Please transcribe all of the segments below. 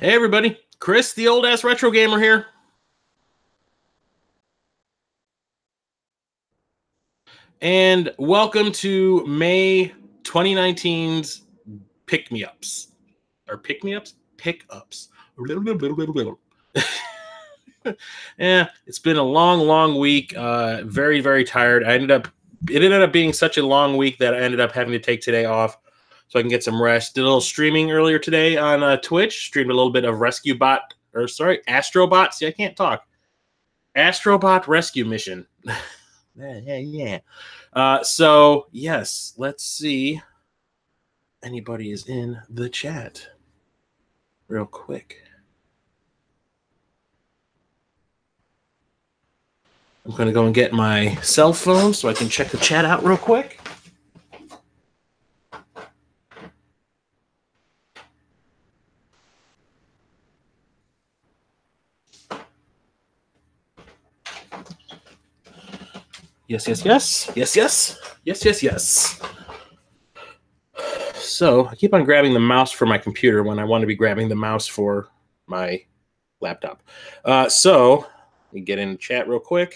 Hey everybody, Chris, the old ass retro gamer here. And welcome to May 2019's Pick Me Ups. Or Pick Me Ups? Pick Ups. Yeah, it's been a long week. Very, very tired. It ended up being such a long week that I ended up having to take today off so I can get some rest. Did a little streaming earlier today on Twitch. Streamed a little bit of Astrobot. See, I can't talk. Astrobot Rescue Mission. Yeah. So, yes, let's see. Anybody is in the chat real quick. I'm going to go and get my cell phone so I can check the chat out real quick. Yes. So I keep on grabbing the mouse for my computer when I want to be grabbing the mouse for my laptop. So let me get in the chat real quick.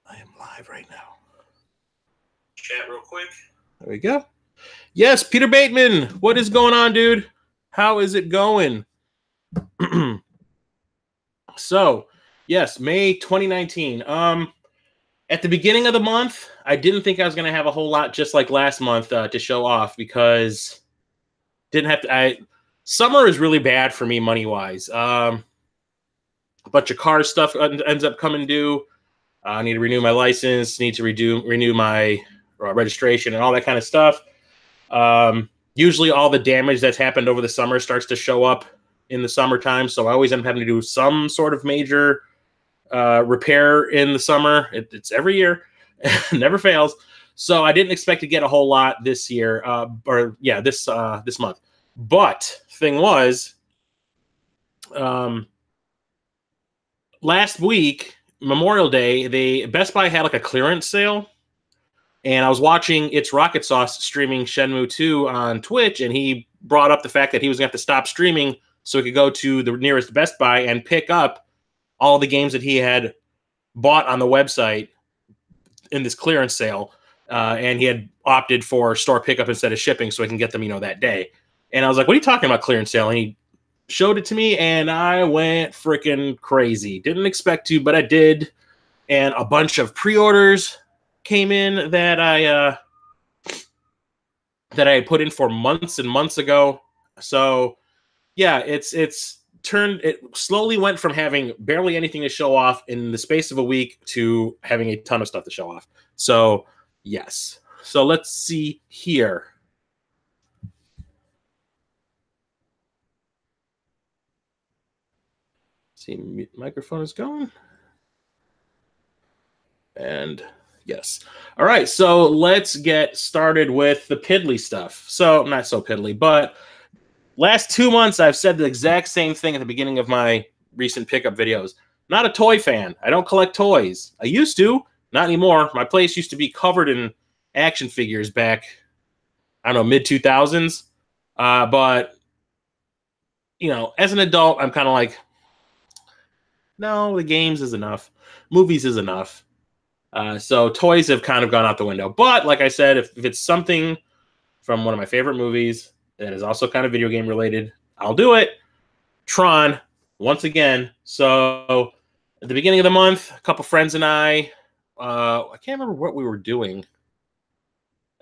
I am live right now. Chat real quick. There we go. Yes, Peter Bateman. What is going on, dude? How is it going? So, yes, May 2019. At the beginning of the month, I didn't think I was going to have a whole lot just like last month to show off because summer is really bad for me money-wise. A bunch of car stuff ends up coming due. I need to renew my license, need to renew my registration and all that kind of stuff. Usually all the damage that's happened over the summer starts to show up in the summertime, so I always end up having to do some sort of major repair in the summer. It's every year, never fails. So I didn't expect to get a whole lot this year, this month. But thing was, last week, Memorial Day, Best Buy had like a clearance sale. And I was watching It's Rocket Sauce streaming Shenmue 2 on Twitch, and he brought up the fact that he was going to have to stop streaming so he could go to the nearest Best Buy and pick up all the games that he had bought on the website in this clearance sale. And he had opted for store pickup instead of shipping so he can get them, that day. And I was like, what are you talking about, clearance sale? And he showed it to me, and I went freaking crazy. Didn't expect to, but I did. And a bunch of pre-orders came in that I put in for months and months ago. So yeah, it slowly went from having barely anything to show off in the space of a week to having a ton of stuff to show off. So yes. So let's see here. See, microphone is going. And yes. All right, so let's get started with the piddly stuff. So, not so piddly, but last 2 months I've said the exact same thing at the beginning of my recent pickup videos. Not a toy fan. I don't collect toys. I used to, not anymore. My place used to be covered in action figures back, I don't know, mid-2000s. But, as an adult, I'm kind of like, no, the games is enough. Movies is enough. So toys have kind of gone out the window. But like I said, if it's something from one of my favorite movies that is also kind of video game related, I'll do it. Tron, once again. So at the beginning of the month, a couple friends and I can't remember what we were doing.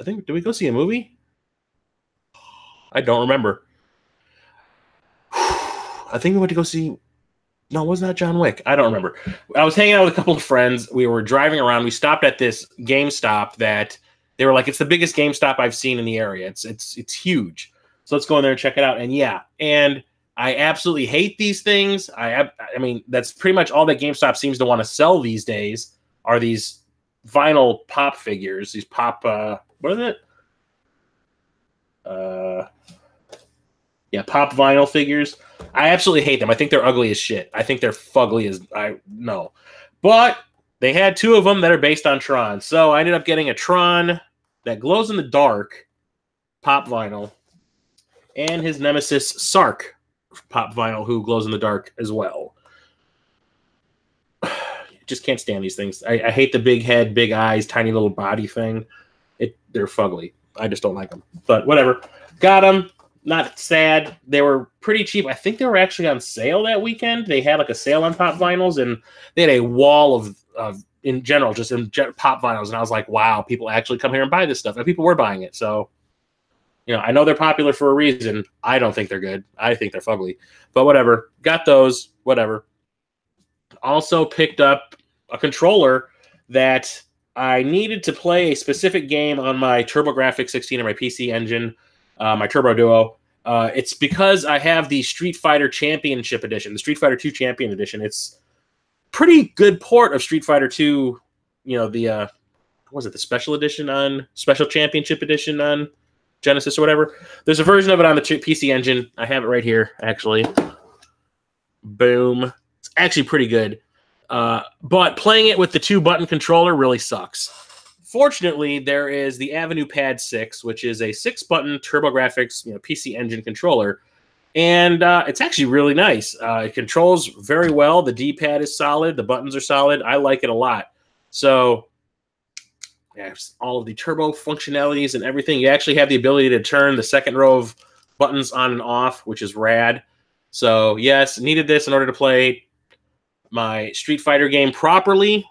Did we go see a movie? I don't remember. I think we went to go see... No, it was not John Wick. I don't remember. I was hanging out with a couple of friends. We were driving around. We stopped at this GameStop that they were like, it's the biggest GameStop I've seen in the area. It's huge. So let's go in there and check it out. And yeah, and I absolutely hate these things. I mean, that's pretty much all that GameStop seems to want to sell these days are these vinyl pop figures. These pop, what is it? Pop vinyl figures. I absolutely hate them. I think they're ugly as shit. I think they're fugly as no. But They had 2 of them that are based on Tron. So I ended up getting a Tron that glows in the dark pop vinyl and his nemesis Sark pop vinyl who glows in the dark as well. Just can't stand these things. I hate the big head, big eyes, tiny little body thing. They're fugly. I just don't like them. But whatever. Got them. Not sad. They were pretty cheap. I think they were actually on sale that weekend. They had like a sale on pop vinyls, and they had a wall of in general, just pop vinyls. And I was like, wow, people actually come here and buy this stuff. And people were buying it. So, I know they're popular for a reason. I don't think they're good. I think they're fugly. But whatever. Got those. Whatever. Also picked up a controller that I needed to play a specific game on my TurboGrafx 16 or my PC Engine, my Turbo Duo. It's because I have the Street Fighter Championship Edition, the Street Fighter 2 Champion Edition. It's pretty good port of Street Fighter 2, the was it the Special Edition on Special Championship Edition on Genesis or whatever. There's a version of it on the PC Engine. I have it right here, actually. Boom. It's actually pretty good. But playing it with the 2-button controller really sucks. Fortunately, there is the Avenue Pad 6, which is a 6-button TurboGrafx PC Engine controller. And it's actually really nice. It controls very well. The D-pad is solid. The buttons are solid. I like it a lot. So, yeah, all of the turbo functionalities and everything. You actually have the ability to turn the second row of buttons on and off, which is rad. So, yes, needed this in order to play my Street Fighter game properly.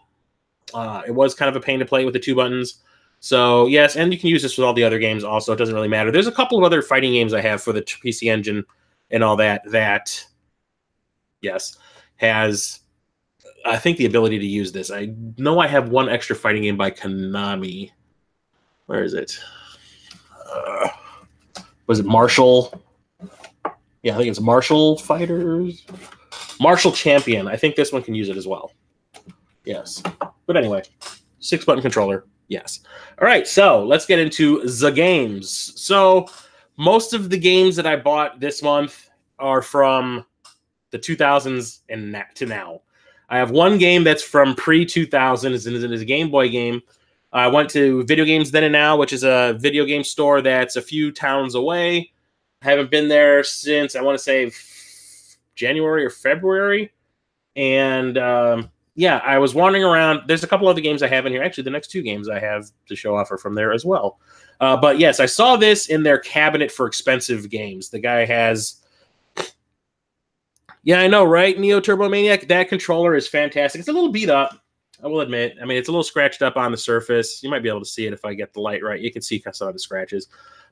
It was kind of a pain to play with the 2 buttons. So, yes, and you can use this with all the other games also. It doesn't really matter. There's a couple of other fighting games I have for the PC Engine and all that, yes, has, I think, the ability to use this. I know I have one extra fighting game by Konami. Where is it? Was it Martial? Yeah, I think it's Martial Fighters. Martial Champion. I think this one can use it as well. Yes. But anyway, 6-button controller. Yes. All right, so let's get into the games. So most of the games that I bought this month are from the 2000s and to now. I have one game that's from pre-2000s, and it is a Game Boy game. I went to Video Games Then and Now, which is a video game store that's a few towns away. I haven't been there since, I want to say, January or February. And yeah, I was wandering around. There's a couple other games I have in here. Actually, the next 2 games I have to show off are from there as well. But yes, I saw this in their cabinet for expensive games. The guy has... Yeah, I know, right? Neo Turbo Maniac. That controller is fantastic. It's a little beat up, I will admit. I mean, it's a little scratched up on the surface. You might be able to see it if I get the light right. You can see some of the scratches.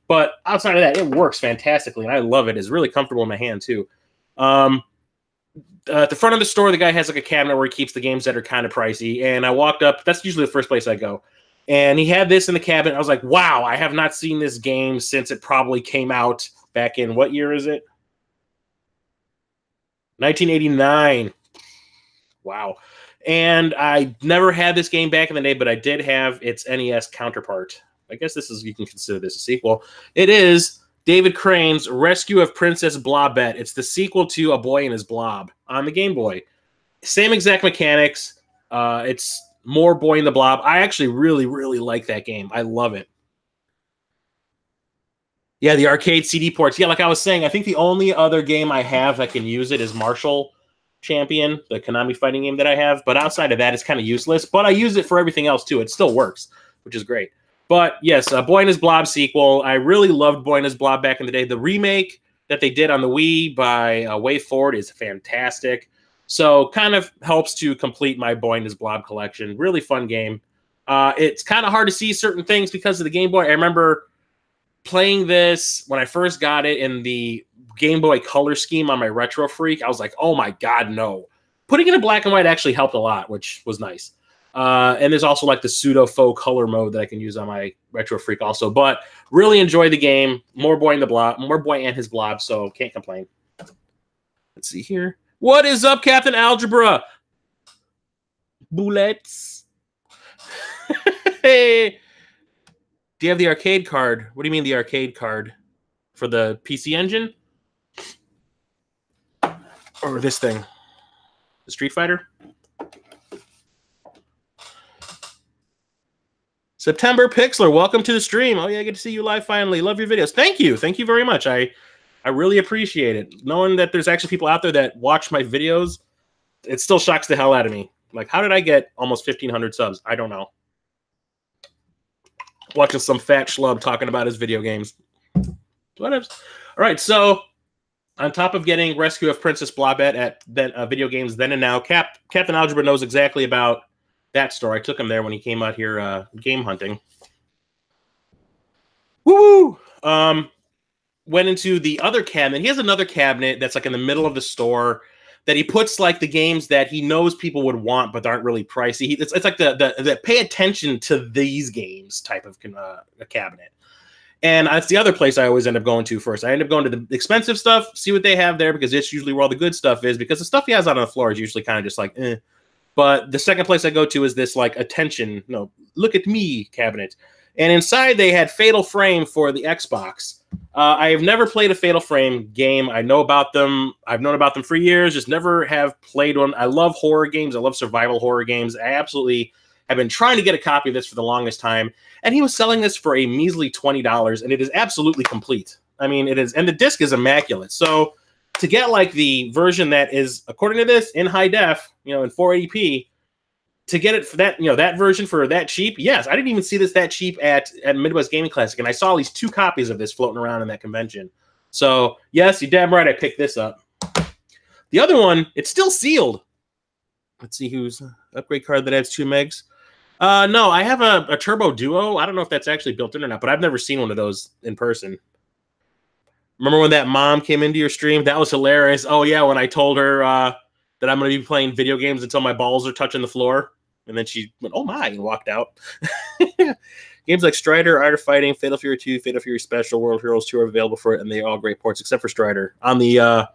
But outside of that, it works fantastically, and I love it. It's really comfortable in my hand, too. At the front of the store, the guy has like a cabinet where he keeps the games that are kind of pricey. And I walked up. That's usually the first place I go. And he had this in the cabinet. I was like, wow, I have not seen this game since it probably came out back in, what year is it? 1989. Wow. And I never had this game back in the day, but I did have its NES counterpart. I guess you can consider this a sequel. It is David Crane's Rescue of Princess Blobette. It's the sequel to A Boy and His Blob on the Game Boy. Same exact mechanics. It's more Boy and the Blob. I actually really, really like that game. I love it. Yeah, the arcade CD ports. Yeah, like I was saying, I think the only other game I have that can use it is Martial Champion, the Konami fighting game that I have. But outside of that, it's kind of useless. But I use it for everything else, too. It still works, which is great. But yes, Boy and His Blob sequel. I really loved Boy and His Blob back in the day. The remake that they did on the Wii by WayForward is fantastic. So kind of helps to complete my Boy and His Blob collection. Really fun game. It's kind of hard to see certain things because of the Game Boy. I remember playing this when I first got it in the Game Boy Color scheme on my Retro Freak. I was like, oh my God, no. Putting it in black and white actually helped a lot, which was nice. And there's also like the pseudo faux color mode that I can use on my Retro Freak also. But really enjoy the game. More Boy and His Blob, so can't complain. Let's see here. What is up, Captain Algebra? Bullets. Hey. Do you have the arcade card? What do you mean the arcade card? For the PC Engine? Or this thing? The Street Fighter? September Pixler, welcome to the stream. Oh yeah, I get to see you live finally. Love your videos. Thank you very much. I really appreciate it. Knowing that there's actually people out there that watch my videos, it still shocks the hell out of me. Like, how did I get almost 1,500 subs? I don't know. Watching some fat schlub talking about his video games. Whatever. All right, so on top of getting Rescue of Princess Blobette at Video Games Then and Now, Captain Algebra knows exactly about that store. I took him there when he came out here game hunting. Woo! Went into the other cabinet. He has another cabinet that's like in the middle of the store that he puts like the games that he knows people would want but aren't really pricey. It's like the pay attention to these games type of a cabinet. And that's the other place I always end up going to first. I end up going to the expensive stuff, see what they have there, because it's usually where all the good stuff is, because the stuff he has out on the floor is usually kind of just like, eh. But the second place I go to is this like attention, no, look at me cabinet. And inside they had Fatal Frame for the Xbox. I have never played a Fatal Frame game. I know about them. I've known about them for years, just never have played one. I love horror games. I love survival horror games. I absolutely have been trying to get a copy of this for the longest time. And he was selling this for a measly $20, and it is absolutely complete. I mean, it is, and the disc is immaculate. So to get like the version that is, according to this, in high def, in 480p, to get it for that, that version for that cheap, yes. I didn't even see this that cheap at Midwest Gaming Classic, and I saw at least 2 copies of this floating around in that convention. So yes, you're damn right I picked this up. The other one, it's still sealed. Let's see who's upgrade card that adds 2 megs. No, I have a Turbo Duo. I don't know if that's actually built in or not, but I've never seen one of those in person. Remember when that mom came into your stream? That was hilarious. Oh yeah, when I told her that I'm going to be playing video games until my balls are touching the floor. And then she went, oh my, and walked out. Games like Strider, Art of Fighting, Fatal Fury 2, Fatal Fury Special, World Heroes 2 are available for it, and they're all great ports, except for Strider. On the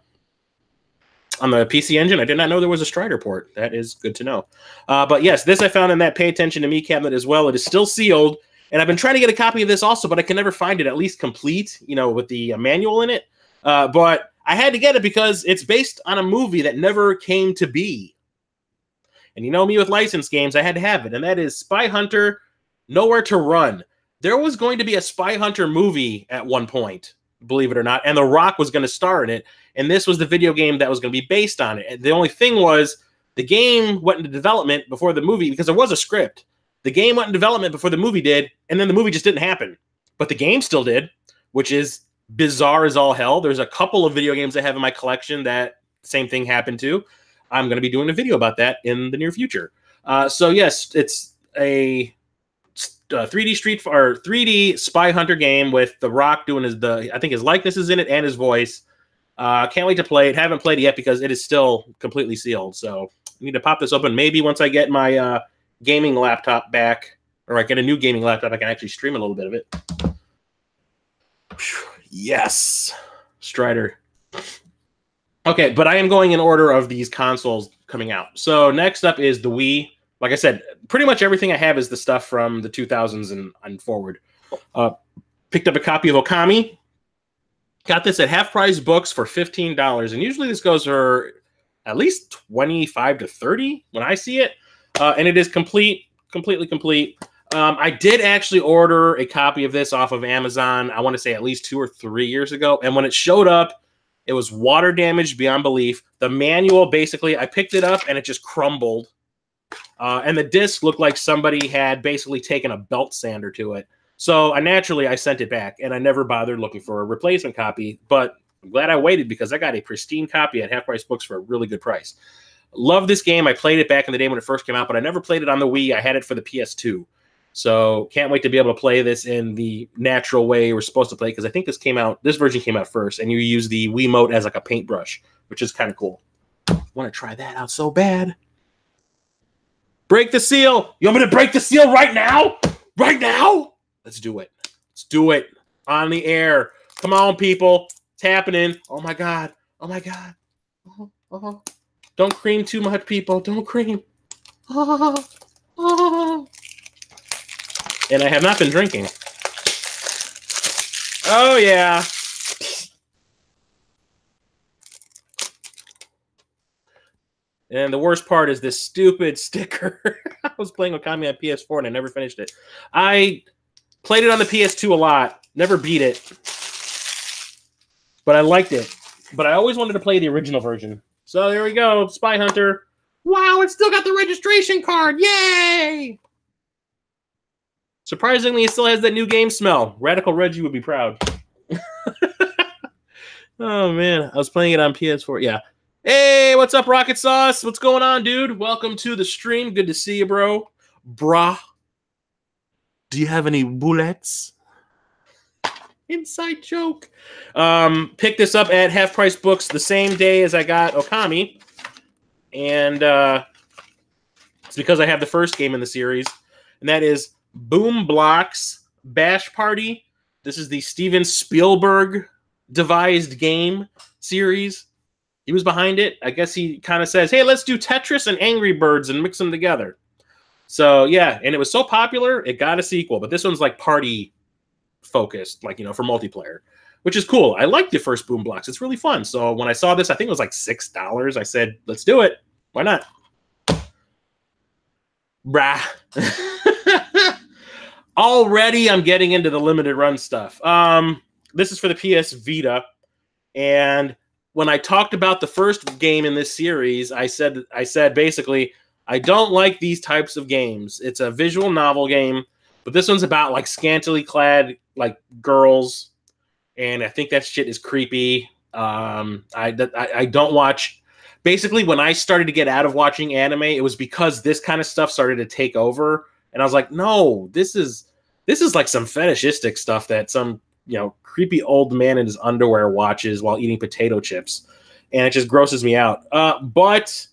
PC Engine, I did not know there was a Strider port. That is good to know. But yes, this I found in that Pay Attention to Me cabinet as well. It is still sealed, and I've been trying to get a copy of this also, but I can never find it, at least complete, with the manual in it. But I had to get it because it's based on a movie that never came to be. And you know me with licensed games, I had to have it. And that is Spy Hunter, Nowhere to Run. There was going to be a Spy Hunter movie at one point, believe it or not, and The Rock was going to star in it. And this was the video game that was going to be based on it. And the only thing was the game went into development before the movie, because there was a script. The game went in development before the movie did, and then the movie just didn't happen. But the game still did, which is bizarre as all hell. There's a couple of video games I have in my collection that same thing happened to. I'm going to be doing a video about that in the near future. So yes, it's a 3D Spy Hunter game with The Rock doing I think his likeness is in it and his voice. Can't wait to play it. Haven't played it yet because it is still completely sealed. So I need to pop this open. Maybe once I get my gaming laptop back, or I get a new gaming laptop, I can actually stream a little bit of it. Yes, Strider. Okay, but I am going in order of these consoles coming out. So next up is the Wii. Like I said, pretty much everything I have is the stuff from the 2000s and forward. Picked up a copy of Okami. Got this at Half Price Books for $15. And usually this goes for at least 25 to 30 when I see it. And it is completely complete. I did actually order a copy of this off of Amazon, I want to say at least 2 or 3 years ago. And when it showed up, it was water damaged beyond belief. The manual, basically, I picked it up and it just crumbled. And the disc looked like somebody had basically taken a belt sander to it. So I sent it back, and I never bothered looking for a replacement copy. But I'm glad I waited, because I got a pristine copy at Half Price Books for a really good price. Love this game. I played it back in the day when it first came out, but I never played it on the Wii. I had it for the PS2. So can't wait to be able to play this in the natural way we're supposed to play, because I think this version came out first, and you use the Wiimote as like a paintbrush, which is kind of cool. I want to try that out so bad. Break the seal. You want me to break the seal right now? Right now? Let's do it. Let's do it. On the air. Come on, people. It's happening. Oh, my God. Oh, my God. Don't cream too much, people. Don't cream. And I have not been drinking. Oh, yeah. And the worst part is this stupid sticker. I was playing Okami on PS4 and I never finished it. I played it on the PS2 a lot. Never beat it. But I liked it. But I always wanted to play the original version. So there we go. Spy Hunter. Wow, it's still got the registration card. Yay! Surprisingly, it still has that new game smell. Radical Reggie would be proud. Oh, man. I was playing it on PS4. Yeah. Hey, what's up, Rocket Sauce? What's going on, dude? Welcome to the stream. Good to see you, bro. Brah. Do you have any bullets? Inside joke. Picked this up at Half Price Books the same day as I got Okami. And it's because I have the first game in the series. And that is Boom Blox Bash Party. This is the Steven Spielberg devised game series. He was behind it. I guess he kind of says, hey, let's do Tetris and Angry Birds and mix them together. So, yeah, and it was so popular, it got a sequel. But this one's like party focused, like, for multiplayer, which is cool. I like the first Boom Blox. It's really fun. So when I saw this, I think it was like $6. I said, let's do it. Why not? Brah. Already I'm getting into the limited run stuff. This is for the PS Vita. And when I talked about the first game in this series, I said basically, I don't like these types of games. It's a visual novel game, but this one's about like scantily clad like girls, and I think that shit is creepy. I don't watch. Basically, when I started to get out of watching anime, it was because this kind of stuff started to take over, and I was like, no, this is like some fetishistic stuff that some creepy old man in his underwear watches while eating potato chips, and it just grosses me out. But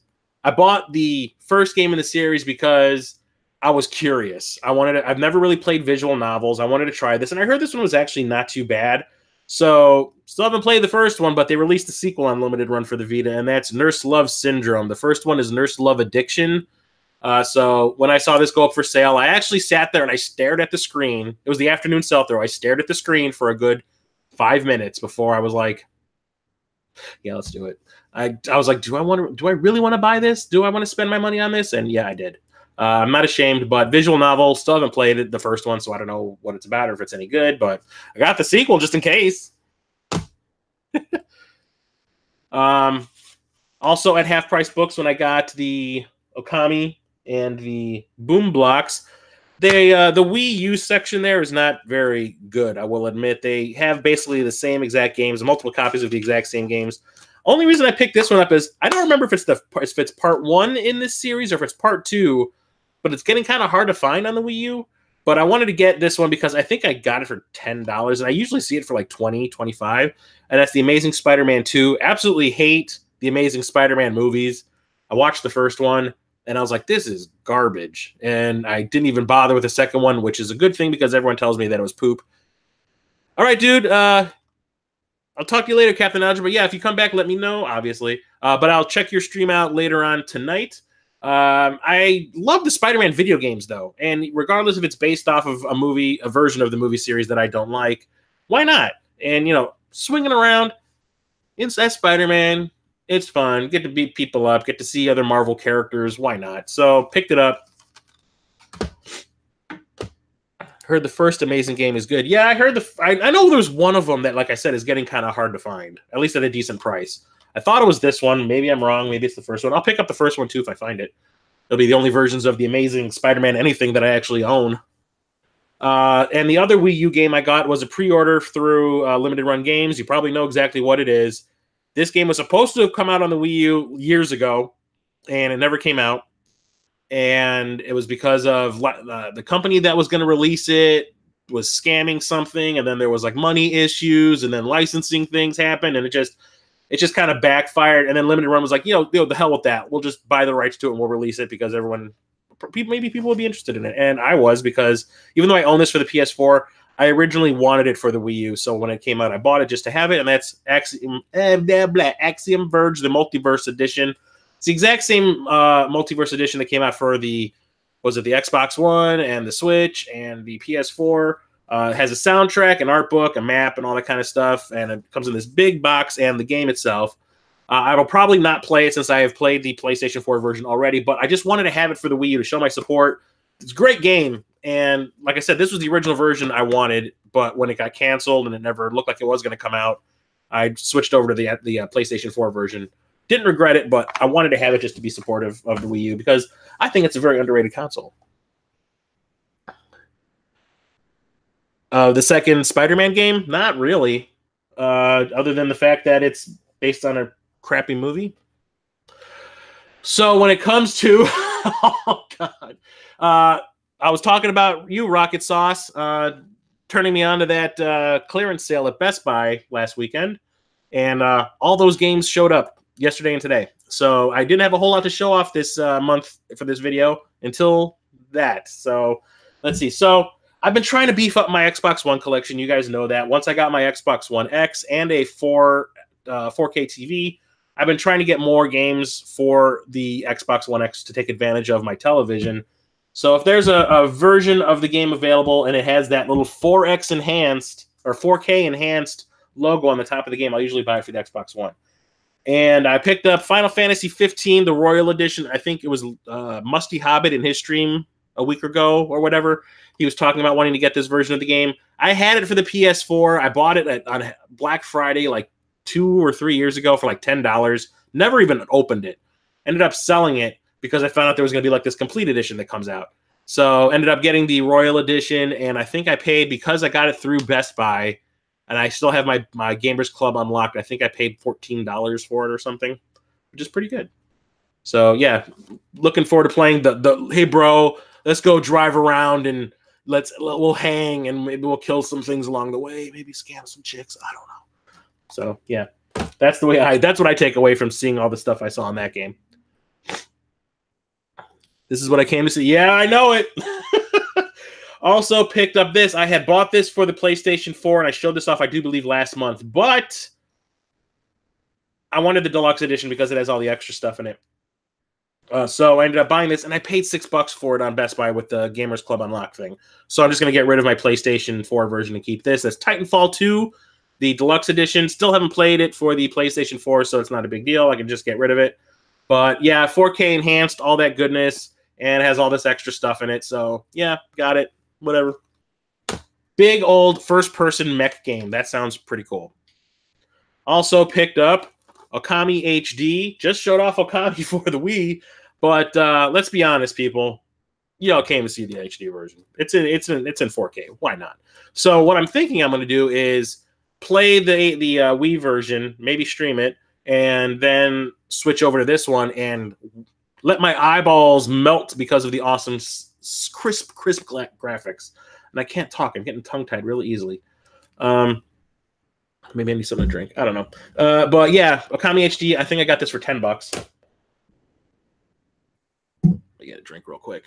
I bought the first game in the series because I was curious. I've never really played visual novels. I wanted to try this, and I heard this one was actually not too bad. So still haven't played the first one, but they released a sequel on limited run for the Vita, and that's Nurse Love Syndrome. The first one is Nurse Love Addiction. So when I saw this go up for sale, I actually sat there and I stared at the screen. It was the afternoon sell-through. I stared at the screen for a good 5 minutes before I was like, yeah, let's do it. I was like, do I really want to buy this? Do I want to spend my money on this? And yeah, I did. I'm not ashamed, but visual novel, still haven't played it, the first one, so I don't know what it's about or if it's any good, but I got the sequel just in case. Also at Half Price Books, when I got the Okami and the Boom Blox, the Wii U section there is not very good, I will admit. They have basically the same exact games, multiple copies of the exact same games. Only reason I picked this one up is I don't remember if it's part 1 in this series or if it's part 2, but it's getting kind of hard to find on the Wii U. But I wanted to get this one because I think I got it for $10, and I usually see it for like $20, $25. And that's The Amazing Spider-Man 2. Absolutely hate The Amazing Spider-Man movies. I watched the first one, and I was like, this is garbage. And I didn't even bother with the second one, which is a good thing because everyone tells me that it was poop. All right, dude. I'll talk to you later, Captain Algebra. Yeah, if you come back, let me know, obviously. But I'll check your stream out later on tonight. I love the Spider-Man video games, though. And regardless if it's based off of a version of the movie series that I don't like, why not? And, swinging around, it's that Spider-Man. It's fun. Get to beat people up. Get to see other Marvel characters. Why not? So, picked it up. Heard the first Amazing game is good. Yeah, I heard I know there's one of them that, like I said, is getting kind of hard to find, at least at a decent price. I thought it was this one. Maybe I'm wrong. Maybe it's the first one. I'll pick up the first one, too, if I find it. It'll be the only versions of the Amazing Spider-Man anything that I actually own. And the other Wii U game I got was a pre-order through Limited Run Games. You probably know exactly what it is. This game was supposed to have come out on the Wii U years ago, and it never came out. And it was because of the company that was going to release it was scamming something, and then there was like money issues, and then licensing things happened, and it just kind of backfired. And then Limited Run was like, the hell with that. We'll just buy the rights to it and we'll release it because maybe people would be interested in it. And I was, because even though I own this for the PS4, I originally wanted it for the Wii U. So when it came out, I bought it just to have it. And that's Axiom Verge, the Multiverse Edition. It's the exact same Multiverse Edition that came out for the Xbox One and the Switch and the PS4. It has a soundtrack, an art book, a map, and all that kind of stuff. And it comes in this big box, and the game itself. I will probably not play it since I have played the PlayStation 4 version already, but I just wanted to have it for the Wii U to show my support. It's a great game, and like I said, this was the original version I wanted, but when it got canceled and it never looked like it was going to come out, I switched over to the PlayStation 4 version. Didn't regret it, but I wanted to have it just to be supportive of the Wii U because I think it's a very underrated console. The second Spider-Man game, not really, other than the fact that it's based on a crappy movie. So when it comes to, oh god, I was talking about you, Rocket Sauce, turning me on to that clearance sale at Best Buy last weekend, and all those games showed up yesterday and today. So I didn't have a whole lot to show off this month for this video until that. So let's see. So I've been trying to beef up my Xbox One collection. You guys know that. Once I got my Xbox One X and a 4K TV, I've been trying to get more games for the Xbox One X to take advantage of my television. So if there's a version of the game available and it has that little 4X enhanced or 4K enhanced logo on the top of the game, I'll usually buy it for the Xbox One. And I picked up Final Fantasy 15, the Royal Edition. I think it was Musty Hobbit in his stream a week ago or whatever. He was talking about wanting to get this version of the game. I had it for the PS4. I bought it on Black Friday like 2 or 3 years ago for like $10. Never even opened it. Ended up selling it because I found out there was going to be like this complete edition that comes out. So ended up getting the Royal Edition, and I think I paid, because I got it through Best Buy, and I still have my Gamers Club unlocked, I think I paid $14 for it or something, which is pretty good. So yeah, looking forward to playing the hey bro, let's go drive around and we'll hang and maybe we'll kill some things along the way, maybe scam some chicks, I don't know. So yeah, that's what I take away from seeing all the stuff I saw in that game. This is what I came to see. Yeah, I know it. Also picked up this. I had bought this for the PlayStation 4, and I showed this off, I do believe, last month. But I wanted the deluxe edition because it has all the extra stuff in it. So I ended up buying this, and I paid $6 for it on Best Buy with the Gamers Club Unlock thing. So I'm just going to get rid of my PlayStation 4 version and keep this. That's Titanfall 2, the deluxe edition. Still haven't played it for the PlayStation 4, so it's not a big deal. I can just get rid of it. But yeah, 4K enhanced, all that goodness, and it has all this extra stuff in it. So yeah, got it. Whatever. Big old first-person mech game. That sounds pretty cool. Also picked up Okami HD. Just showed off Okami for the Wii, but let's be honest, people. Y'all came to see the HD version. It's in 4K. Why not? So what I'm thinking I'm going to do is play the Wii version, maybe stream it, and then switch over to this one and let my eyeballs melt because of the awesome crisp graphics. And I can't talk. I'm getting tongue-tied really easily. Maybe I need something to drink. I don't know. But yeah, Okami HD, I think I got this for $10. I get a drink real quick.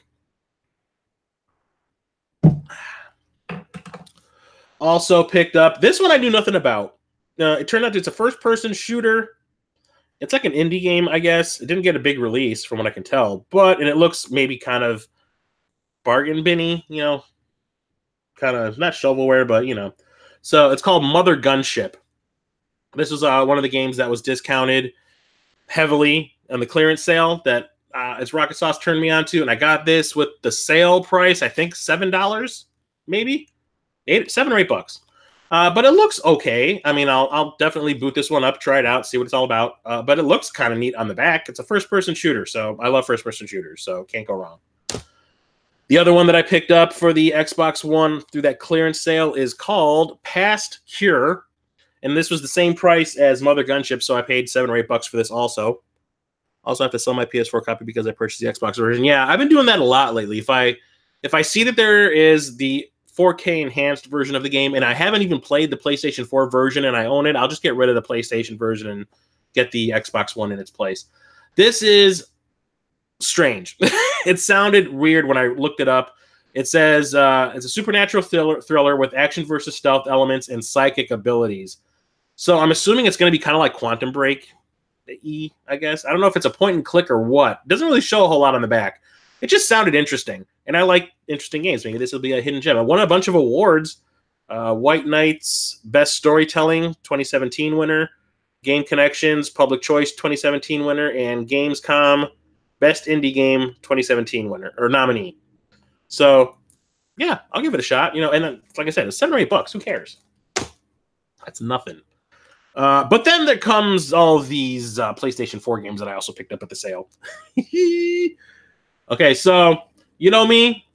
Also picked up this one I knew nothing about. It turned out it's a first-person shooter. It's like an indie game, I guess. It didn't get a big release from what I can tell, and it looks maybe kind of bargain binny, you know, kind of not shovelware, but you know. So it's called Mother Gunship. This was one of the games that was discounted heavily on the clearance sale that as Rocket Sauce turned me on to, and I got this with the sale price, I think $7, maybe $7 or $8. But it looks okay. I mean, I'll definitely boot this one up, try it out, see what it's all about. But it looks kind of neat on the back. It's a first-person shooter, so I love first-person shooters, so can't go wrong. The other one that I picked up for the Xbox One through that clearance sale is called Past Cure, and this was the same price as Mother Gunship, so I paid $7 or $8 for this also. Also have to sell my PS4 copy because I purchased the Xbox version. Yeah, I've been doing that a lot lately. If I see that there is the 4K enhanced version of the game, and I haven't even played the PlayStation 4 version and I own it, I'll just get rid of the PlayStation version and get the Xbox One in its place. This is strange. It sounded weird when I looked it up. It says it's a supernatural thriller with action versus stealth elements and psychic abilities. So I'm assuming it's going to be kind of like Quantum Break, I guess. I don't know if it's a point and click or what. It doesn't really show a whole lot on the back. It just sounded interesting, and I like interesting games. Maybe this will be a hidden gem. I won a bunch of awards. White Knights Best Storytelling 2017 winner. Game Connections Public Choice 2017 winner, and Gamescom Best Indie Game 2017 winner or nominee. So yeah, I'll give it a shot. And then, like I said, it's $7 or $8. Who cares? That's nothing. But then there comes all these PlayStation 4 games that I also picked up at the sale. Okay, so you know me.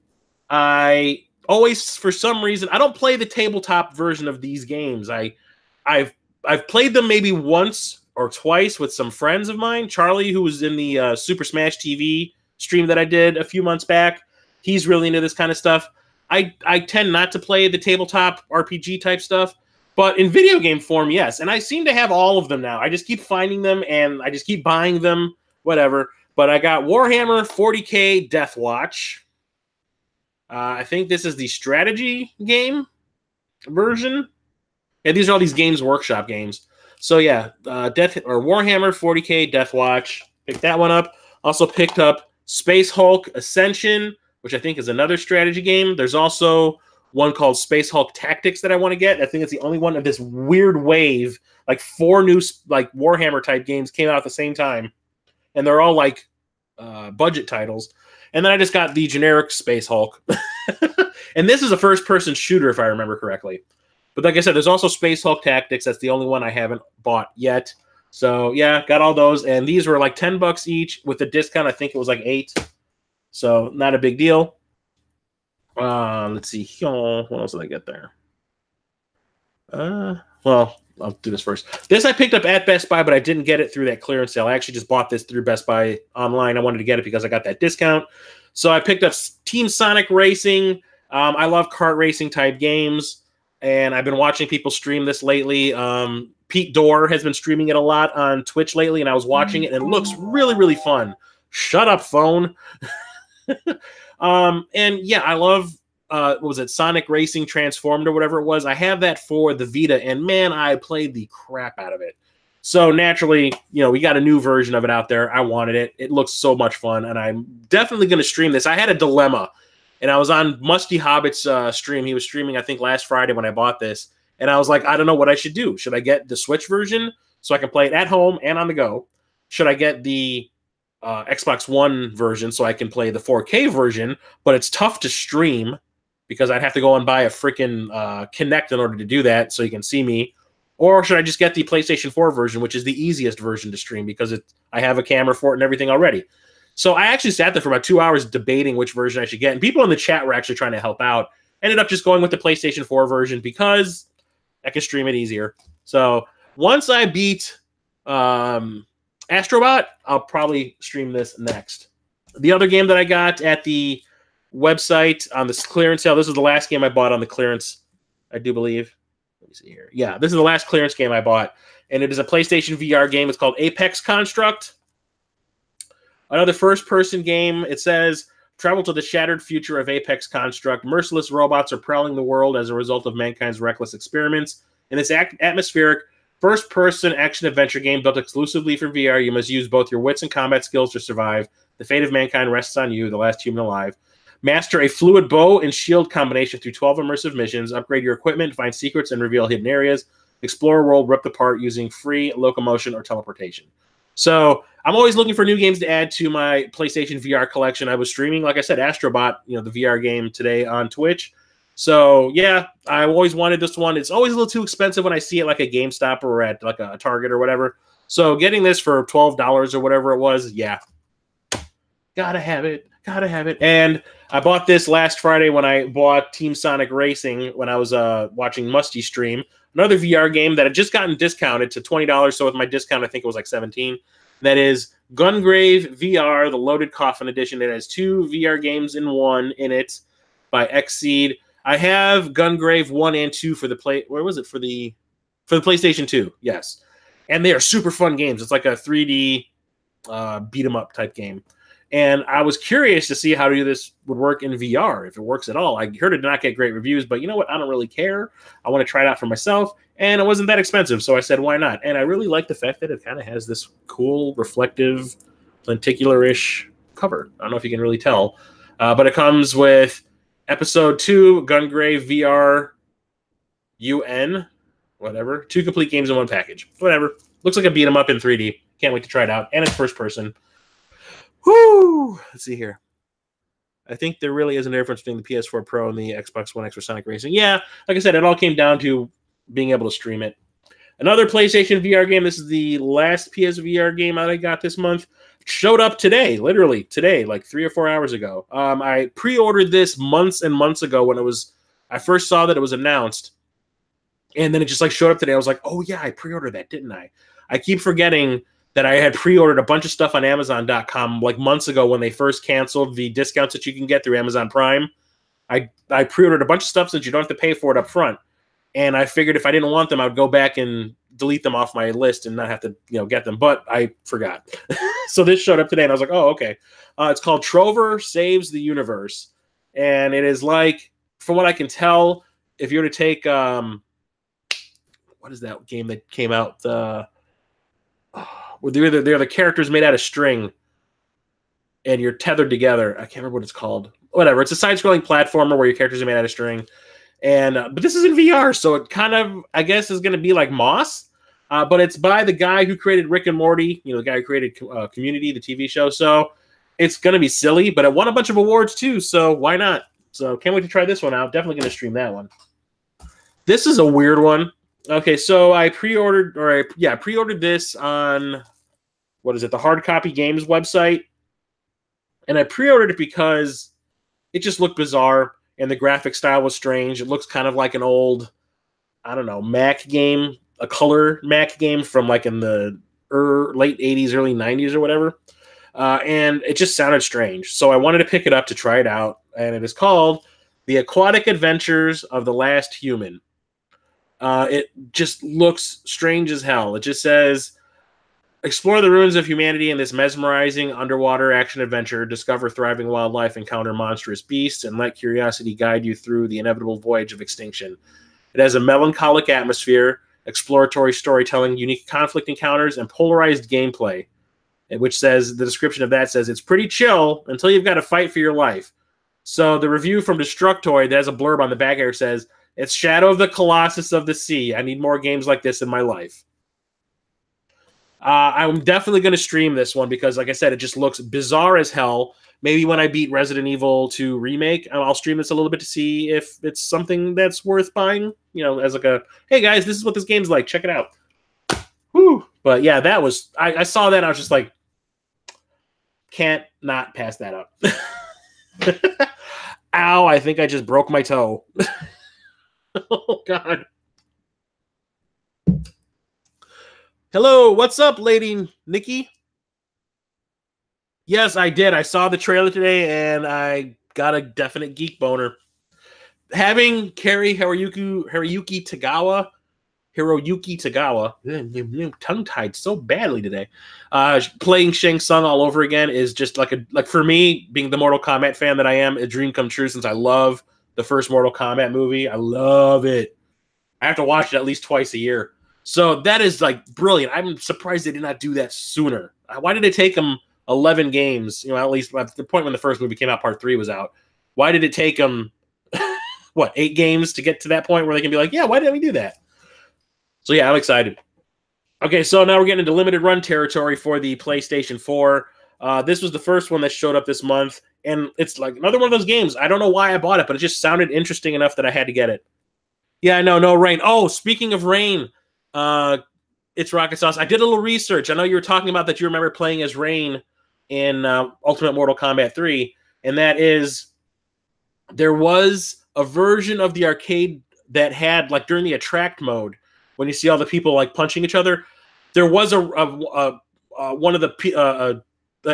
I always, for some reason, I don't play the tabletop version of these games. I've played them maybe once or twice with some friends of mine. Charlie, who was in the Super Smash TV stream that I did a few months back, he's really into this kind of stuff. I tend not to play the tabletop RPG type stuff, but in video game form, yes. And I seem to have all of them now. I just keep finding them and I just keep buying them, whatever. But I got Warhammer 40K Deathwatch. I think this is the strategy game version. Yeah, these are all these Games Workshop games. So yeah, Warhammer 40K Deathwatch. Picked that one up. Also picked up Space Hulk Ascension, which I think is another strategy game. There's also one called Space Hulk Tactics that I want to get. I think it's the only one of this weird wave. Like 4 new Warhammer type games came out at the same time, and they're all like budget titles. And then I just got the generic Space Hulk, and this is a first-person shooter if I remember correctly. But like I said, there's also Space Hulk Tactics. That's the only one I haven't bought yet. So yeah, got all those, and these were like $10 each with the discount. I think it was like $8. So not a big deal. Let's see. What else did I get there? Well, I'll do this first. This I picked up at Best Buy, but I didn't get it through that clearance sale. I actually just bought this through Best Buy online. I wanted to get it because I got that discount. So I picked up Team Sonic Racing. I love kart racing type games, and I've been watching people stream this lately. Pete Dorr has been streaming it a lot on Twitch lately, and I was watching it, and it looks really, really fun. Shut up, phone. And yeah, I love what was it, Sonic Racing Transformed or whatever it was. I have that for the Vita, and man, I played the crap out of it. So naturally, we got a new version of it out there. I wanted it. It looks so much fun, and I'm definitely going to stream this. I had a dilemma, and I was on Musty Hobbit's stream. He was streaming, I think, last Friday when I bought this, and I was like, I don't know what I should do. Should I get the Switch version so I can play it at home and on the go? Should I get the Xbox One version so I can play the 4K version, but it's tough to stream because I'd have to go and buy a freaking Kinect in order to do that so you can see me? Or should I just get the PlayStation 4 version, which is the easiest version to stream because I have a camera for it and everything already? So I actually sat there for about 2 hours debating which version I should get, and people in the chat were actually trying to help out. Ended up just going with the PlayStation 4 version because I can stream it easier. So once I beat Astrobot, I'll probably stream this next. The other game that I got at the website on this clearance sale, this is the last game I bought on the clearance, I do believe. Let me see here. Yeah, this is the last clearance game I bought, and it is a PlayStation VR game. It's called Apex Construct. Another first-person game. It says, travel to the shattered future of Apex Construct. Merciless robots are prowling the world as a result of mankind's reckless experiments. In this atmospheric first-person action-adventure game built exclusively for VR, you must use both your wits and combat skills to survive. The fate of mankind rests on you, the last human alive. Master a fluid bow and shield combination through 12 immersive missions. Upgrade your equipment, find secrets, and reveal hidden areas. Explore a world ripped apart using free locomotion or teleportation. So I'm always looking for new games to add to my PlayStation VR collection. I was streaming, like I said, Astrobot, the VR game today on Twitch. So yeah, I always wanted this one. It's always a little too expensive when I see it like a GameStop or at like a Target or whatever. So getting this for $12 or whatever it was, yeah. Gotta have it. Gotta have it. And I bought this last Friday when I bought Team Sonic Racing when I was watching Musty stream. Another VR game that had just gotten discounted to $20. So with my discount, I think it was like $17. That is Gungrave VR, the Loaded Coffin Edition. It has 2 VR games in one in it by Xseed. I have Gungrave 1 and 2 for the for the PlayStation 2. Yes. And they are super fun games. It's like a 3D beat 'em up type game. And I was curious to see how this would work in VR, if it works at all. I heard it did not get great reviews, but you know what? I don't really care. I want to try it out for myself, and it wasn't that expensive, so I said, why not? And I really like the fact that it kind of has this cool, reflective, lenticular-ish cover. I don't know if you can really tell, but it comes with Episode 2, Gungrave VR UN, whatever. 2 complete games in one package. Whatever. Looks like a beat 'em up in 3D. Can't wait to try it out. And it's first person. Whoo! Let's see here. I think there really is a difference between the PS4 Pro and the Xbox One X for Sonic Racing. Yeah, like I said, it all came down to being able to stream it. Another PlayStation VR game. This is the last PSVR game that I got this month. Showed up today, literally today, like 3 or 4 hours ago. I pre-ordered this months and months ago when I first saw that it was announced. And then it just like showed up today. I was like, oh yeah, I pre-ordered that, didn't I? I keep forgetting that I had pre-ordered a bunch of stuff on Amazon.com like months ago when they first canceled the discounts that you can get through Amazon Prime. I pre-ordered a bunch of stuff since you don't have to pay for it up front. And I figured if I didn't want them, I would go back and delete them off my list and not have to, get them. But I forgot. So this showed up today, and I was like, oh, okay. It's called Trover Saves the Universe. And it is like, from what I can tell, if you were to take, what is that game that came out? They're the characters made out of string, and you're tethered together. I can't remember what it's called. Whatever. It's a side-scrolling platformer where your characters are made out of string. And but this is in VR, so it kind of, I guess, is going to be like Moss. But it's by the guy who created Rick and Morty, the guy who created Community, the TV show. So it's going to be silly, but it won a bunch of awards too, so why not? So can't wait to try this one out. Definitely going to stream that one. This is a weird one. Okay, so I pre-ordered this on, what is it, the Hard Copy Games website. And I pre-ordered it because it just looked bizarre. And the graphic style was strange. It looks kind of like an old, I don't know, Mac game, a color Mac game from like in the late 80s, early 90s or whatever. And it just sounded strange. So I wanted to pick it up to try it out. And it is called The Aquatic Adventures of the Last Human. It just looks strange as hell. It just says, explore the ruins of humanity in this mesmerizing underwater action adventure, discover thriving wildlife, encounter monstrous beasts, and let curiosity guide you through the inevitable voyage of extinction. It has a melancholic atmosphere, exploratory storytelling, unique conflict encounters, and polarized gameplay, which says, the description of that says, it's pretty chill until you've got to fight for your life. So the review from Destructoid that has a blurb on the back here says, it's Shadow of the Colossus of the Sea. I need more games like this in my life. I'm definitely going to stream this one because, like I said, it just looks bizarre as hell. Maybe when I beat Resident Evil 2 Remake, I'll stream this a little bit to see if it's something that's worth buying. As like a, hey guys, this is what this game's like. Check it out. Whew. But yeah, that was, I saw that and I was just like, can't not pass that up. Ow, I think I just broke my toe. Oh, God. Hello, what's up, Lady Nikki? Yes, I did. I saw the trailer today, and I got a definite geek boner. Having Cary Hiroyuki Tagawa, tongue-tied so badly today, playing Shang Tsung all over again is just like for me, being the Mortal Kombat fan that I am, a dream come true since I love the first Mortal Kombat movie. I love it. I have to watch it at least twice a year. So that is like brilliant. I'm surprised they did not do that sooner. Why did it take them 11 games? At least at the point when the first movie came out, part 3 was out. Why did it take them, 8 games to get to that point where they can be like, yeah, why didn't we do that? So yeah, I'm excited. Okay, so now we're getting into limited run territory for the PlayStation 4. This was the first one that showed up this month, and it's like another one of those games. I don't know why I bought it, but it just sounded interesting enough that I had to get it. Yeah, I know, no Rain. Oh, speaking of Rain, it's Rocket Sauce. I did a little research. I know you were talking about that you remember playing as Rain in Ultimate Mortal Kombat 3, and that is, there was a version of the arcade that had, like, during the attract mode, when you see all the people like punching each other, there was one of the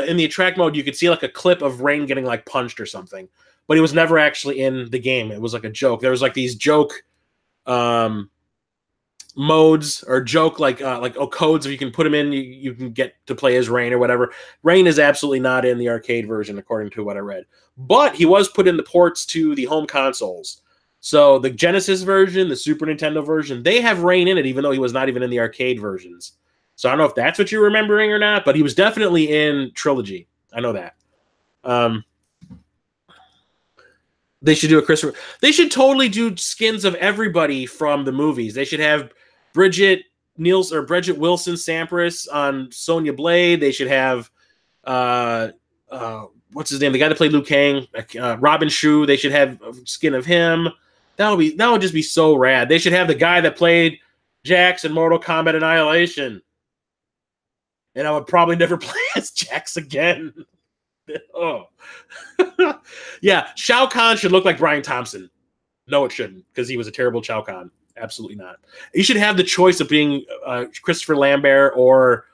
in the attract mode you could see like a clip of Rain getting like punched or something, but he was never actually in the game. It was like a joke. There was like these joke modes or joke codes where you can put them in, you can get to play as Rain or whatever. Rain is absolutely not in the arcade version according to what I read, but he was put in the ports to the home consoles. So the Genesis version, the Super Nintendo version, they have Rain in it, even though he was not even in the arcade versions. So I don't know if that's what you're remembering or not, but he was definitely in Trilogy. I know that. They should do a Christopher. They should totally do skins of everybody from the movies. They should have Bridget Niels or Bridget Wilson Sampras on Sonya Blade. They should have what's his name? The guy that played Liu Kang, Robin Shu. They should have skin of him. That would just be so rad. They should have the guy that played Jax in Mortal Kombat Annihilation. And I would probably never play as Jax again. Oh. Yeah, Shao Kahn should look like Brian Thompson. No, it shouldn't, because he was a terrible Shao Kahn. Absolutely not. You should have the choice of being Christopher Lambert or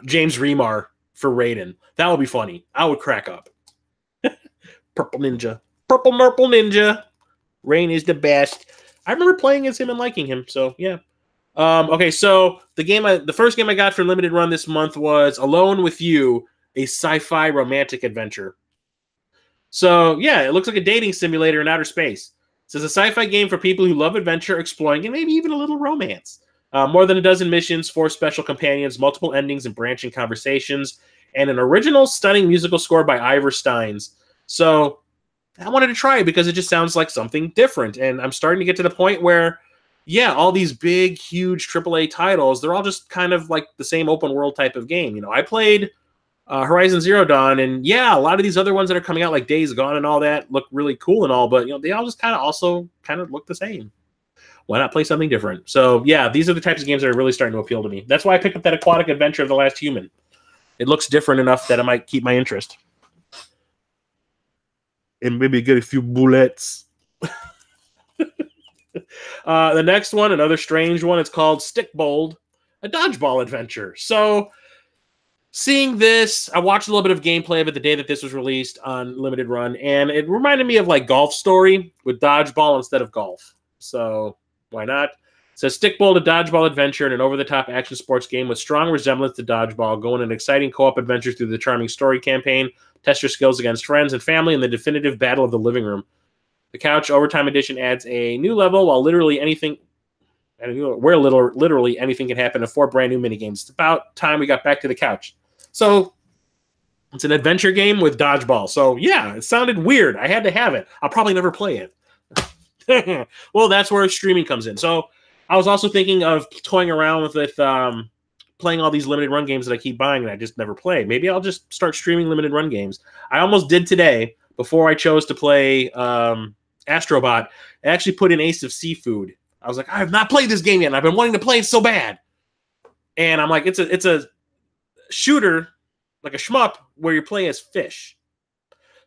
James Remar for Raiden. That would be funny. I would crack up. Purple Ninja. Purple Murple Ninja. Rain is the best. I remember playing as him and liking him, so yeah. Okay, so the first game I got for limited run this month was Alone with You, a sci-fi romantic adventure. So yeah, it looks like a dating simulator in outer space. So it's a sci-fi game for people who love adventure, exploring, and maybe even a little romance. More than a dozen missions, 4 special companions, multiple endings and branching conversations, and an original, stunning musical score by Ivor Steins. So I wanted to try it because it just sounds like something different. And I'm starting to get to the point where, yeah, all these big, huge AAA titles, they're all just kind of like the same open world type of game. You know, I played Horizon Zero Dawn, and yeah, a lot of these other ones that are coming out, like Days Gone and all that, look really cool and all, but you know, they all just kind of look the same. Why not play something different? So yeah, these are the types of games that are really starting to appeal to me. That's why I picked up that Aquatic Adventure of the Last Human. It looks different enough that it might keep my interest. And maybe get a few bullets. The next one, another strange one, it's called Stickbold, a dodgeball adventure. So seeing this, I watched a little bit of gameplay of it the day that this was released on Limited Run, and it reminded me of like Golf Story with dodgeball instead of golf. So why not? It says Stickbold, a dodgeball adventure, and an over-the-top action sports game with strong resemblance to dodgeball. Go on an exciting co-op adventure through the charming story campaign. Test your skills against friends and family in the definitive battle of the living room. The Couch Overtime Edition adds a new level while literally anything can happen in 4 brand new minigames. It's about time we got back to the couch. So it's an adventure game with dodgeball. So yeah, it sounded weird. I had to have it. I'll probably never play it. Well, that's where streaming comes in. So I was also thinking of toying around with playing all these limited run games that I keep buying and I just never play. Maybe I'll just start streaming limited run games. I almost did today before I chose to play Astrobot. I actually put in Ace of Seafood. I was like, I have not played this game yet, and I've been wanting to play it so bad. And I'm like, it's a shooter, like a shmup, where you play as fish.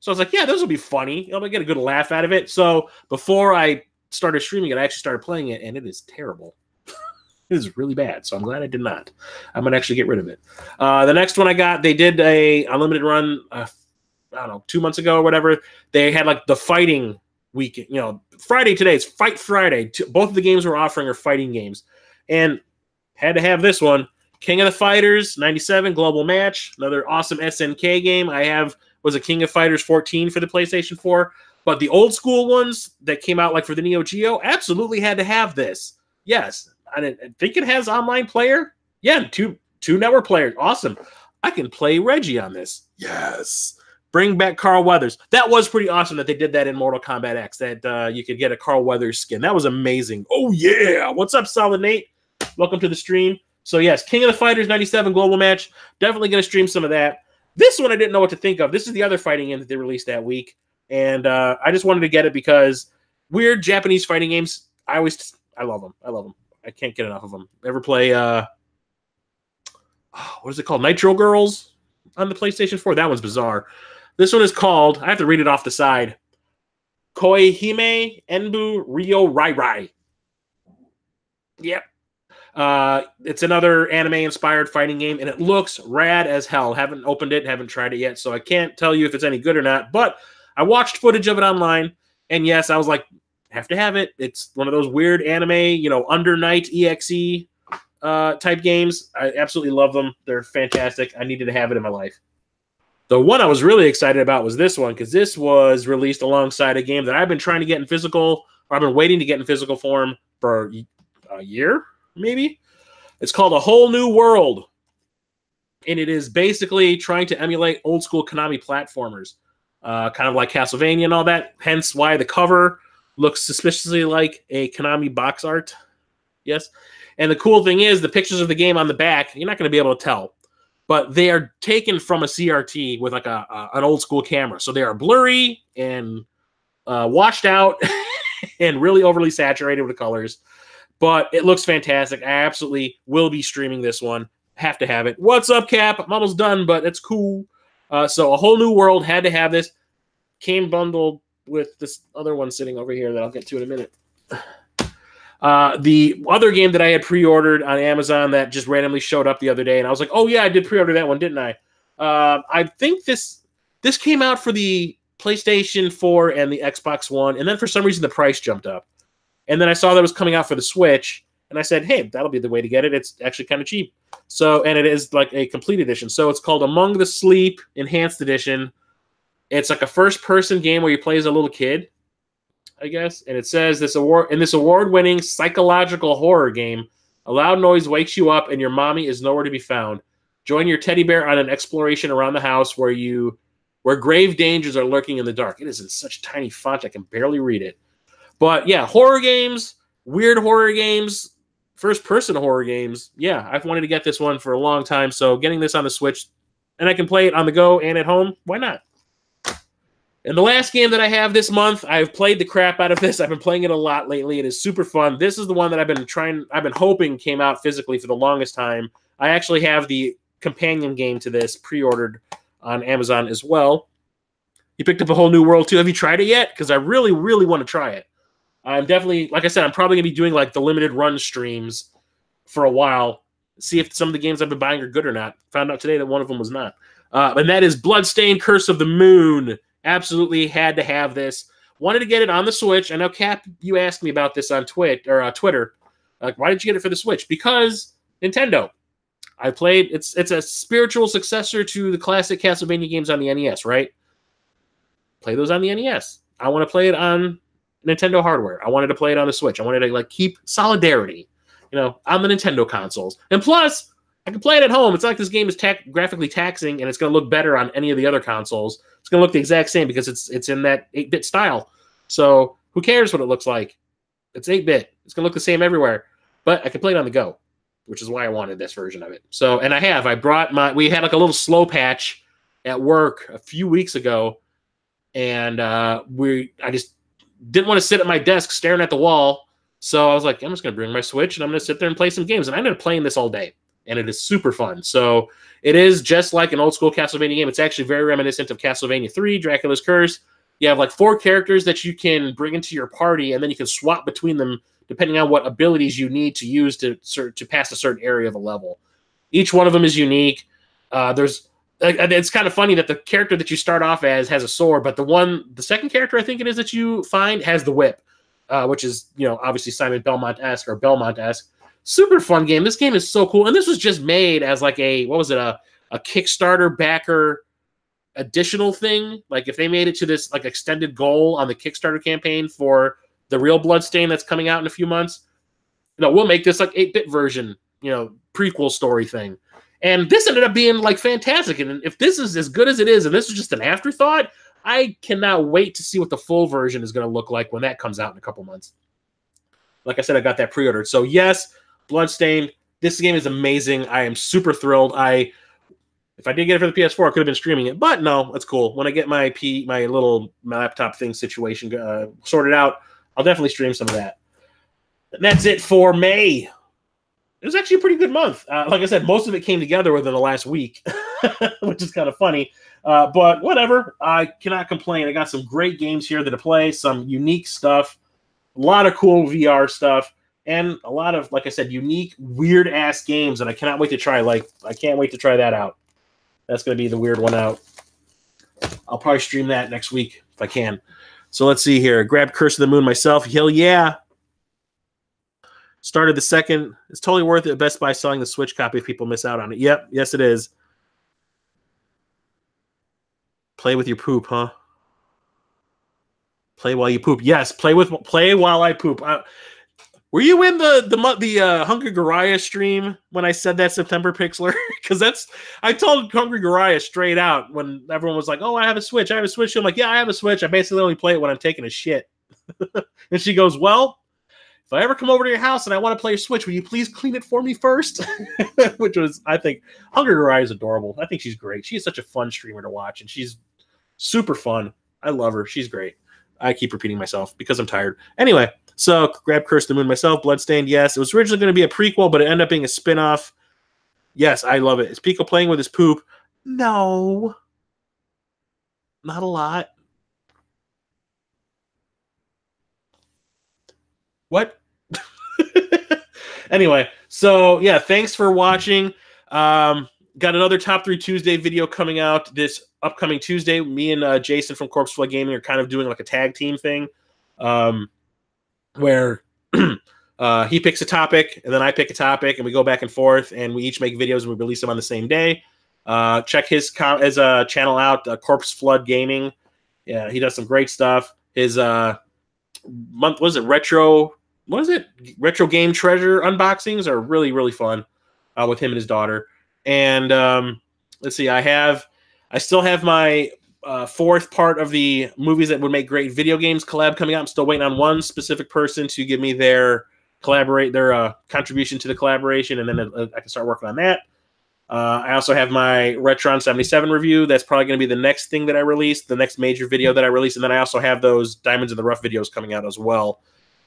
So I was like, yeah, this will be funny. I'm going to get a good laugh out of it. So before I started streaming it, I actually started playing it, and it is terrible. It is really bad, so I'm glad I did not. I'm going to actually get rid of it. The next one I got, they did a unlimited run, I don't know, 2 months ago or whatever. They had like the fighting weekend. You know, Friday today, it's Fight Friday. Both of the games we're offering are fighting games. And had to have this one. King of the Fighters 97 Global Match, another awesome SNK game. I was a King of Fighters 14 for the PlayStation 4, but the old school ones that came out like for the Neo Geo absolutely had to have this. Yes, I think it has online player. Yeah, two network players. Awesome. I can play Reggie on this. Yes. Bring back Carl Weathers. That was pretty awesome that they did that in Mortal Kombat X, that you could get a Carl Weathers skin. That was amazing. Oh, yeah. What's up, Solid Nate? Welcome to the stream. So, yes, King of the Fighters 97 Global Match. Definitely going to stream some of that. This one I didn't know what to think of. This is the other fighting game that they released that week. And I just wanted to get it because weird Japanese fighting games, I love them. I love them. I can't get enough of them. Ever play, what is it called? Nitro Girls on the PlayStation 4? That one's bizarre. This one is called, I have to read it off the side, Koihime Enbu Ryo Rai Rai. Yep. It's another anime-inspired fighting game, and it looks rad as hell. Haven't opened it, haven't tried it yet, so I can't tell you if it's any good or not, but I watched footage of it online, and yes, I was like, have to have it. It's one of those weird anime, you know, Under Night EXE type games. I absolutely love them. They're fantastic. I needed to have it in my life. The one I was really excited about was this one, because this was released alongside a game that I've been trying to get in physical, or I've been waiting to get in physical form for a year, maybe. It's called A Whole New World, and it is basically trying to emulate old school Konami platformers, kind of like Castlevania and all that, hence why the cover looks suspiciously like a Konami box art. Yes. And the cool thing is the pictures of the game on the back, you're not going to be able to tell, but they are taken from a CRT with like an old school camera. So they are blurry and washed out and really overly saturated with the colors. But it looks fantastic. I absolutely will be streaming this one. Have to have it. What's up, Cap? I'm almost done, but it's cool. So A Whole New World had to have this. Came bundled with this other one sitting over here that I'll get to in a minute. The other game that I had pre-ordered on Amazon that just randomly showed up the other day, and I was like, oh yeah, I did pre-order that one, didn't I? I think this came out for the PlayStation 4 and the Xbox One, and then for some reason the price jumped up. And then I saw that it was coming out for the Switch, and I said, hey, that'll be the way to get it. It's actually kind of cheap. So, and it is like a complete edition. So it's called Among the Sleep Enhanced Edition. It's like a first-person game where you play as a little kid, I guess. And it says this award-winning psychological horror game, a loud noise wakes you up and your mommy is nowhere to be found. Join your teddy bear on an exploration around the house where grave dangers are lurking in the dark. It is in such tiny font I can barely read it. But yeah, horror games, weird horror games, first-person horror games. Yeah, I've wanted to get this one for a long time, so getting this on the Switch, and I can play it on the go and at home, why not? And the last game that I have this month, I've played the crap out of this. I've been playing it a lot lately. It is super fun. This is the one that I've been hoping came out physically for the longest time. I actually have the companion game to this pre-ordered on Amazon as well. You picked up A Whole New World too. Have you tried it yet? Because I really, really want to try it. I'm definitely, like I said, I'm probably going to be doing like the limited run streams for a while. See if some of the games I've been buying are good or not. Found out today that one of them was not. And that is Bloodstained Curse of the Moon. Absolutely had to have this. Wanted to get it on the Switch. I know, Cap, you asked me about this on Twitter. Like, why did you get it for the Switch? Because Nintendo. I played. It's a spiritual successor to the classic Castlevania games on the NES, right? Play those on the NES. I want to play it on Nintendo hardware. I wanted to play it on the Switch. I wanted to like keep solidarity, on the Nintendo consoles. And plus, I can play it at home. It's not like this game is graphically taxing and it's going to look better on any of the other consoles. It's going to look the exact same because it's in that 8-bit style. So who cares what it looks like? It's 8-bit. It's going to look the same everywhere. But I can play it on the go, which is why I wanted this version of it. So, and we had like a little slow patch at work a few weeks ago, and I just didn't want to sit at my desk staring at the wall. So I was like, I'm just going to bring my Switch and I'm going to sit there and play some games. And I ended up playing this all day. And it is super fun. So it is just like an old school Castlevania game. It's actually very reminiscent of Castlevania 3, Dracula's Curse. You have like 4 characters that you can bring into your party, and then you can swap between them depending on what abilities you need to use to pass a certain area of a level. Each one of them is unique. It's kind of funny that the character that you start off as has a sword, but the second character I think it is that you find has the whip, which is obviously Simon Belmont-esque. Super fun game. This game is so cool, and this was just made as like a Kickstarter backer additional thing. Like if they made it to this like extended goal on the Kickstarter campaign for the real Bloodstain that's coming out in a few months, we'll make this like 8-bit version, prequel story thing. And this ended up being like fantastic. And if this is as good as it is, and this is just an afterthought, I cannot wait to see what the full version is going to look like when that comes out in a couple months. Like I said, I got that pre-ordered. So yes, Bloodstained. This game is amazing. I am super thrilled. If I did get it for the PS4, I could have been streaming it, but no, it's cool. When I get my little laptop thing situation sorted out, I'll definitely stream some of that. And that's it for May. It was actually a pretty good month. Like I said, most of it came together within the last week, which is kind of funny. But whatever. I cannot complain. I got some great games here to play, some unique stuff, a lot of cool VR stuff, and a lot of, like I said, unique, weird-ass games that I cannot wait to try. Like, I can't wait to try that out. That's going to be the weird one out. I'll probably stream that next week if I can. So let's see here. Grab Curse of the Moon myself. Hell yeah. Started the second. It's totally worth it at Best Buy selling the Switch copy if people miss out on it. Yep. Yes, it is. Play with your poop, huh? Play while you poop. Yes, play while I poop. Were you in the Hungry Goriah stream when I said that, September Pixler? Because I told Hungry Goriah straight out when everyone was like, "Oh, I have a Switch. I have a Switch." I'm like, "Yeah, I have a Switch. I basically only play it when I'm taking a shit." And she goes, "Well, if I ever come over to your house and I want to play your Switch, will you please clean it for me first? Which was, I think, Hungry Rai is adorable. I think she's great. She's such a fun streamer to watch, and she's super fun. I love her. She's great. I keep repeating myself because I'm tired. Anyway, so grab Curse the Moon myself. Bloodstained, yes. It was originally going to be a prequel, but it ended up being a spin-off. Yes, I love it. Is Pico playing with his poop? No. Not a lot. What? Anyway, so yeah, thanks for watching. Got another Top 3 Tuesday video coming out this upcoming Tuesday. Me and Jason from Corpse Flood Gaming are kind of doing like a tag team thing, where he picks a topic and then I pick a topic and we go back and forth and we each make videos and we release them on the same day. Check his channel out, Corpse Flood Gaming. Yeah, he does some great stuff. His retro game treasure unboxings are really, really fun with him and his daughter. And let's see, I still have my fourth part of the movies that would make great video games collab coming out. I'm still waiting on one specific person to give me their contribution to the collaboration, and then I can start working on that. I also have my Retron 77 review. That's probably going to be the next thing that I release, the next major video that I release. And then I also have those Diamonds in the Rough videos coming out as well.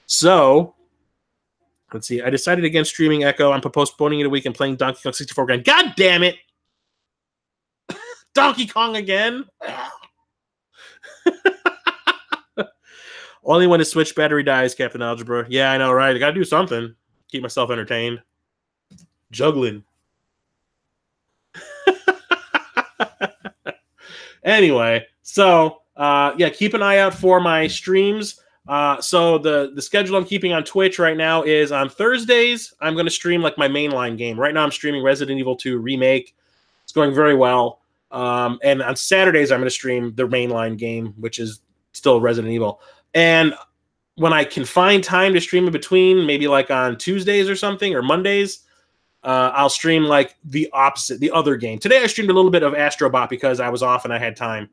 So, let's see. I decided against streaming Echo. I'm postponing it a week and playing Donkey Kong 64 again. God damn it! Donkey Kong again? Only when the Switch battery dies, Captain Algebra. Yeah, I know, right? I got to do something. Keep myself entertained. Juggling. Anyway, so yeah, keep an eye out for my streams. So the schedule I'm keeping on Twitch right now is on Thursdays, I'm going to stream like my mainline game. Right now I'm streaming Resident Evil 2 Remake. It's going very well. And on Saturdays, I'm going to stream the mainline game, which is still Resident Evil. And when I can find time to stream in between, maybe like on Tuesdays or something, or Mondays, I'll stream like the other game. Today I streamed a little bit of Astrobot because I was off and I had time.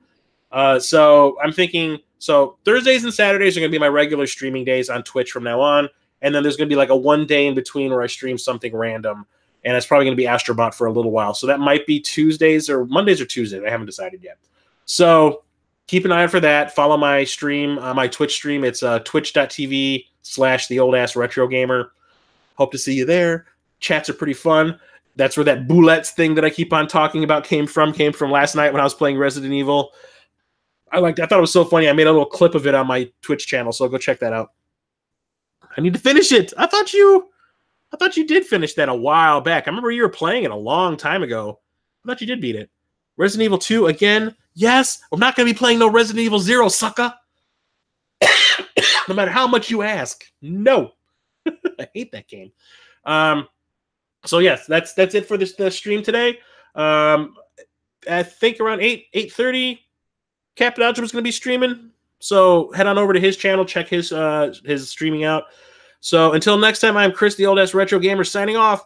So I'm thinking, so Thursdays and Saturdays are going to be my regular streaming days on Twitch from now on. And then there's going to be like a one day in between where I stream something random. And it's probably going to be Astrobot for a little while. So that might be Tuesdays or Mondays or Tuesdays. I haven't decided yet. So keep an eye out for that. Follow my stream, my Twitch stream. It's twitch.tv/theoldassretrogamer. Hope to see you there. Chats are pretty fun. That's where that boulettes thing that I keep on talking about came from last night when I was playing Resident Evil. I thought it was so funny. I made a little clip of it on my Twitch channel, so go check that out. I need to finish it. I thought you did finish that a while back. I remember you were playing it a long time ago. I thought you did beat it. Resident Evil 2 again? Yes. I'm not going to be playing no Resident Evil 0, sucker. No matter how much you ask. No. I hate that game. So yes, that's it for the stream today. I think around 8:30, Captain Algebra is going to be streaming. So head on over to his channel, check his streaming out. So until next time, I'm Chris, the Old Ass Retro Gamer, signing off.